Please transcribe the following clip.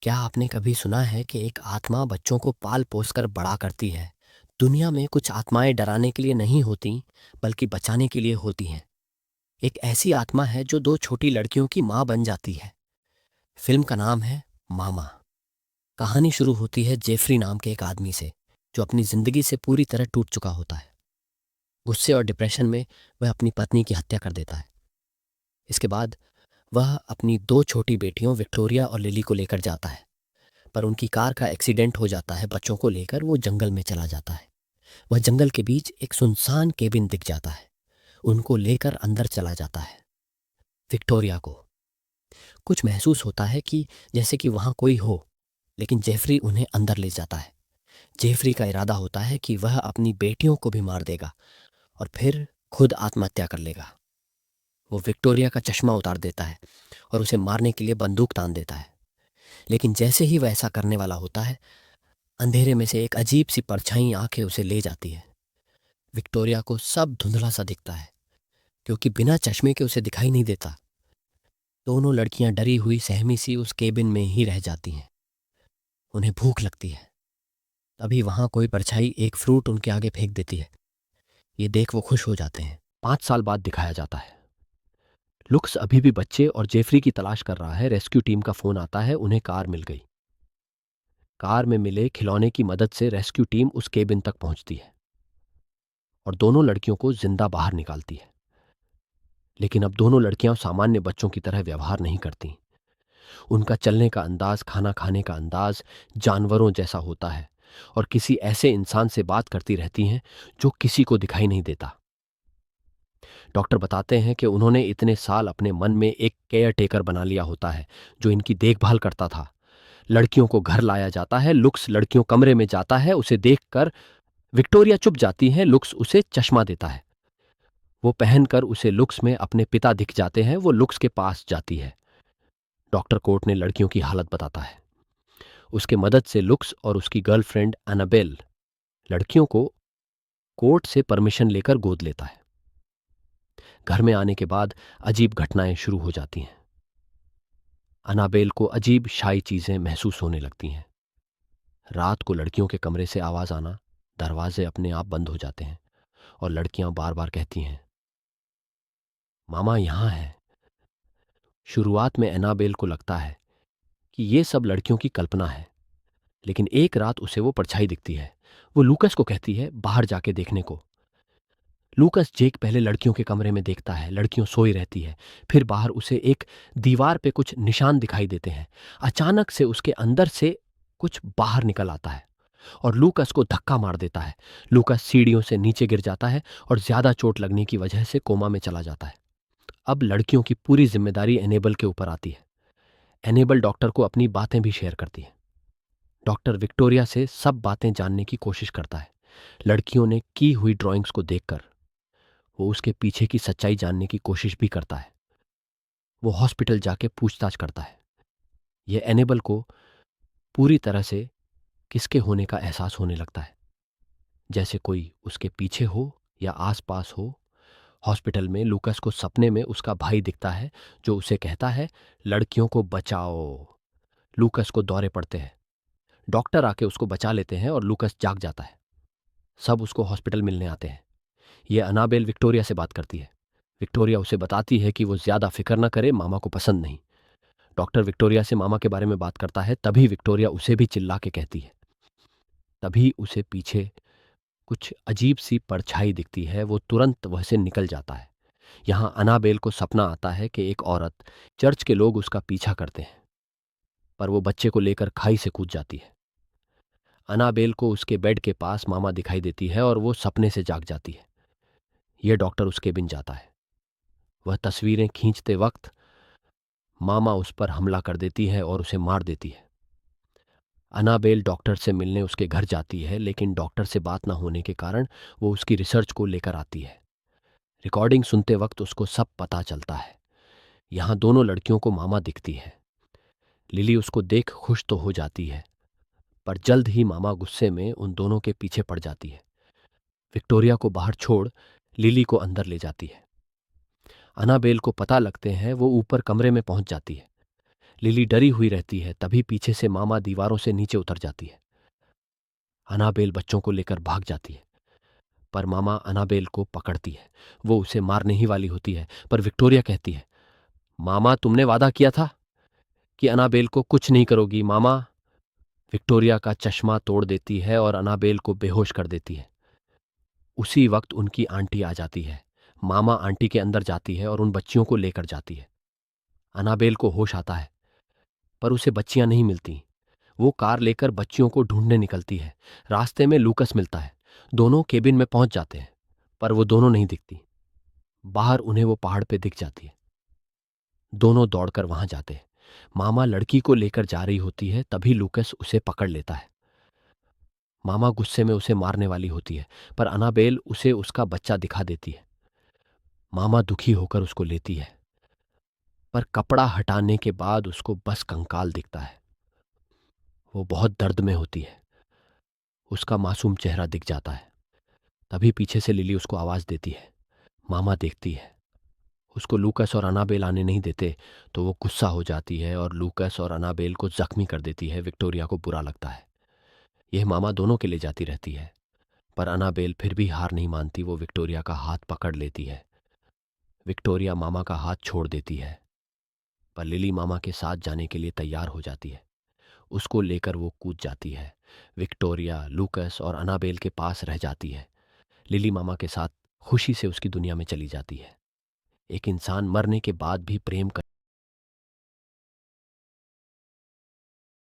क्या आपने कभी सुना है कि एक आत्मा बच्चों को पाल पोस कर बड़ा करती है? दुनिया में कुछ आत्माएं डराने के लिए नहीं होती, बल्कि बचाने के लिए होती हैं। एक ऐसी आत्मा है जो दो छोटी लड़कियों की माँ बन जाती है। फिल्म का नाम है मामा। कहानी शुरू होती है जेफरी नाम के एक आदमी से, जो अपनी जिंदगी से पूरी तरह टूट चुका होता है। गुस्से और डिप्रेशन में वह अपनी पत्नी की हत्या कर देता है। इसके बाद वह अपनी दो छोटी बेटियों विक्टोरिया और लिली को लेकर जाता है, पर उनकी कार का एक्सीडेंट हो जाता है। बच्चों को लेकर वो जंगल में चला जाता है। वह जंगल के बीच एक सुनसान केबिन दिख जाता है। उनको लेकर अंदर चला जाता है। विक्टोरिया को कुछ महसूस होता है कि जैसे कि वहां कोई हो, लेकिन जेफरी उन्हें अंदर ले जाता है। जेफरी का इरादा होता है कि वह अपनी बेटियों को भी मार देगा और फिर खुद आत्महत्या कर लेगा। वो विक्टोरिया का चश्मा उतार देता है और उसे मारने के लिए बंदूक तान देता है। लेकिन जैसे ही वह ऐसा करने वाला होता है, अंधेरे में से एक अजीब सी परछाई आके उसे ले जाती है। विक्टोरिया को सब धुंधला सा दिखता है, क्योंकि बिना चश्मे के उसे दिखाई नहीं देता। दोनों लड़कियां डरी हुई सहमी सी उस केबिन में ही रह जाती हैं। उन्हें भूख लगती है। तभी वहां कोई परछाई एक फ्रूट उनके आगे फेंक देती है। ये देख वो खुश हो जाते हैं। 5 साल बाद दिखाया जाता है। लुक्स अभी भी बच्चे और जेफरी की तलाश कर रहा है। रेस्क्यू टीम का फोन आता है, उन्हें कार मिल गई। कार में मिले खिलौने की मदद से रेस्क्यू टीम उस केबिन तक पहुंचती है और दोनों लड़कियों को जिंदा बाहर निकालती है। लेकिन अब दोनों लड़कियां सामान्य बच्चों की तरह व्यवहार नहीं करती। उनका चलने का अंदाज, खाना खाने का अंदाज जानवरों जैसा होता है और किसी ऐसे इंसान से बात करती रहती हैं जो किसी को दिखाई नहीं देता। डॉक्टर बताते हैं कि उन्होंने इतने साल अपने मन में एक केयर टेकर बना लिया होता है जो इनकी देखभाल करता था। लड़कियों को घर लाया जाता है, लुक्स लड़कियों कमरे में जाता है, उसे देखकर विक्टोरिया चुप जाती है। लुक्स उसे चश्मा देता है। वो पहनकर उसे लुक्स में अपने पिता दिख जाते हैं। वो लुक्स के पास जाती है। डॉक्टर कोर्ट ने लड़कियों की हालत बताता है। उसके मदद से लुक्स और उसकी गर्लफ्रेंड एनाबेल लड़कियों को कोर्ट से परमिशन लेकर गोद लेता है। घर में आने के बाद अजीब घटनाएं शुरू हो जाती हैं। अनाबेल को अजीब शाई चीजें महसूस होने लगती हैं। रात को लड़कियों के कमरे से आवाज आना, दरवाजे अपने आप बंद हो जाते हैं और लड़कियां बार बार कहती हैं, मामा यहां है। शुरुआत में एनाबेल को लगता है कि ये सब लड़कियों की कल्पना है, लेकिन एक रात उसे वो परछाई दिखती है। वो लूकस को कहती है बाहर जाके देखने को। लूकस जेक पहले लड़कियों के कमरे में देखता है। लड़कियों सोई रहती है। फिर बाहर उसे एक दीवार पे कुछ निशान दिखाई देते हैं। अचानक से उसके अंदर से कुछ बाहर निकल आता है और लूकस को धक्का मार देता है। लूकस सीढ़ियों से नीचे गिर जाता है और ज्यादा चोट लगने की वजह से कोमा में चला जाता है। अब लड़कियों की पूरी जिम्मेदारी एनेबल के ऊपर आती है। एनेबल डॉक्टर को अपनी बातें भी शेयर करती है। डॉक्टर विक्टोरिया से सब बातें जानने की कोशिश करता है। लड़कियों ने की हुई ड्राइंग्स को देखकर वो उसके पीछे की सच्चाई जानने की कोशिश भी करता है। वो हॉस्पिटल जाके पूछताछ करता है। यह एनेबल को पूरी तरह से किसके होने का एहसास होने लगता है, जैसे कोई उसके पीछे हो या आसपास हो। हॉस्पिटल में लूकस को सपने में उसका भाई दिखता है जो उसे कहता है, लड़कियों को बचाओ। लूकस को दौरे पड़ते हैं। डॉक्टर आके उसको बचा लेते हैं और लूकस जाग जाता है। सब उसको हॉस्पिटल मिलने आते हैं। यह अनाबेल विक्टोरिया से बात करती है। विक्टोरिया उसे बताती है कि वो ज्यादा फिक्र न करे, मामा को पसंद नहीं। डॉक्टर विक्टोरिया से मामा के बारे में बात करता है। तभी विक्टोरिया उसे भी चिल्ला के कहती है। तभी उसे पीछे कुछ अजीब सी परछाई दिखती है। वो तुरंत वह से निकल जाता है। यहां अनाबेल को सपना आता है कि एक औरत, चर्च के लोग उसका पीछा करते हैं, पर वो बच्चे को लेकर खाई से कूद जाती है। अनाबेल को उसके बेड के पास मामा दिखाई देती है और वो सपने से जाग जाती है। यह डॉक्टर उसके बिन जाता है। वह तस्वीरें खींचते वक्त मामा उस पर हमला कर देती है और उसे मार देती है। अनाबेल डॉक्टर से मिलने उसके घर जाती है, लेकिन डॉक्टर से बात ना होने के कारण वो उसकी रिसर्च को लेकर आती है। रिकॉर्डिंग सुनते वक्त उसको सब पता चलता है। यहां दोनों लड़कियों को मामा दिखती है। लिली उसको देख खुश तो हो जाती है, पर जल्द ही मामा गुस्से में उन दोनों के पीछे पड़ जाती है। विक्टोरिया को बाहर छोड़ लिली को अंदर ले जाती है। अनाबेल को पता लगते हैं। वो ऊपर कमरे में पहुंच जाती है, लिली डरी हुई रहती है, तभी पीछे से मामा दीवारों से नीचे उतर जाती है। अनाबेल बच्चों को लेकर भाग जाती है, पर मामा अनाबेल को पकड़ती है। वो उसे मारने ही वाली होती है, पर विक्टोरिया कहती है, मामा तुमने वादा किया था कि अनाबेल को कुछ नहीं करोगी मामा। विक्टोरिया का चश्मा तोड़ देती है और अनाबेल को बेहोश कर देती है। उसी वक्त उनकी आंटी आ जाती है। मामा आंटी के अंदर जाती है और उन बच्चियों को लेकर जाती है। अनाबेल को होश आता है, पर उसे बच्चियां नहीं मिलती। वो कार लेकर बच्चियों को ढूंढने निकलती है। रास्ते में लूकस मिलता है। दोनों केबिन में पहुंच जाते हैं, पर वो दोनों नहीं दिखती। बाहर उन्हें वो पहाड़ पे दिख जाती है। दोनों दौड़कर वहां जाते हैं। मामा लड़की को लेकर जा रही होती है, तभी लूकस उसे पकड़ लेता है। मामा गुस्से में उसे मारने वाली होती है, पर अनाबेल उसे उसका बच्चा दिखा देती है। मामा दुखी होकर उसको लेती है, पर कपड़ा हटाने के बाद उसको बस कंकाल दिखता है। वो बहुत दर्द में होती है। उसका मासूम चेहरा दिख जाता है। तभी पीछे से लिली उसको आवाज देती है। मामा देखती है। उसको लूकस और अनाबेल आने नहीं देते, तो वो गुस्सा हो जाती है और लूकस और अनाबेल को जख्मी कर देती है। विक्टोरिया को बुरा लगता है। यह मामा दोनों के ले जाती रहती है, पर अनाबेल फिर भी हार नहीं मानती। वो विक्टोरिया का हाथ पकड़ लेती है। विक्टोरिया मामा का हाथ छोड़ देती है, पर लिली मामा के साथ जाने के लिए तैयार हो जाती है। उसको लेकर वो कूद जाती है। विक्टोरिया, लूकस और अनाबेल के पास रह जाती है। लिली मामा के साथ खुशी से उसकी दुनिया में चली जाती है। एक इंसान मरने के बाद भी प्रेम कर